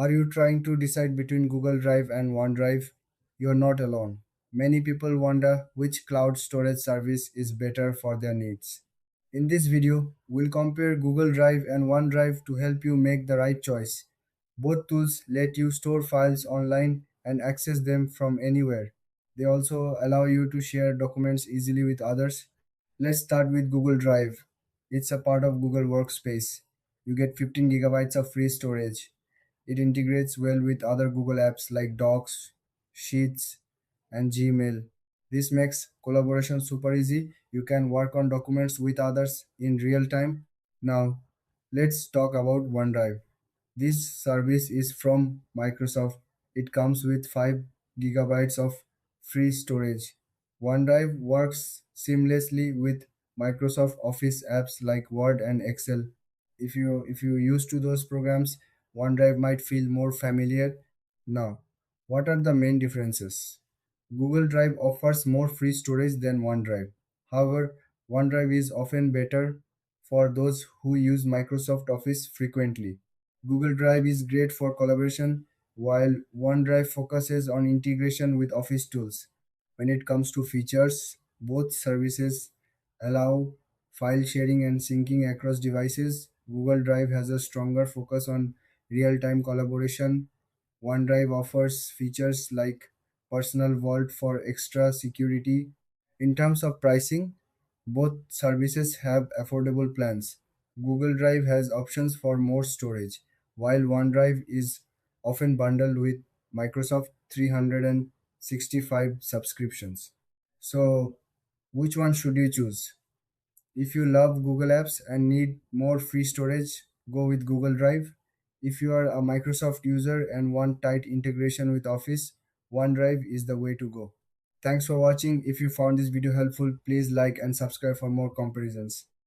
Are you trying to decide between Google Drive and OneDrive? You're not alone. Many people wonder which cloud storage service is better for their needs. In this video, we'll compare Google Drive and OneDrive to help you make the right choice. Both tools let you store files online and access them from anywhere. They also allow you to share documents easily with others. Let's start with Google Drive. It's a part of Google Workspace. You get 15 gigabytes of free storage. It integrates well with other Google apps like Docs, Sheets, and Gmail. This makes collaboration super easy. You can work on documents with others in real time. Now, let's talk about OneDrive. This service is from Microsoft. It comes with 5 gigabytes of free storage. OneDrive works seamlessly with Microsoft Office apps like Word and Excel. If you used to those programs, OneDrive might feel more familiar. Now, what are the main differences? Google Drive offers more free storage than OneDrive. However, OneDrive is often better for those who use Microsoft Office frequently. Google Drive is great for collaboration, while OneDrive focuses on integration with Office tools. When it comes to features, both services allow file sharing and syncing across devices. Google Drive has a stronger focus on real time collaboration. OneDrive offers features like Personal Vault for extra security. In terms of pricing, both services have affordable plans. Google Drive has options for more storage, while OneDrive is often bundled with Microsoft 365 subscriptions. So, which one should you choose? If you love Google Apps and need more free storage, go with Google Drive. If you are a Microsoft user and want tight integration with Office, OneDrive is the way to go. Thanks for watching. If you found this video helpful, please like and subscribe for more comparisons.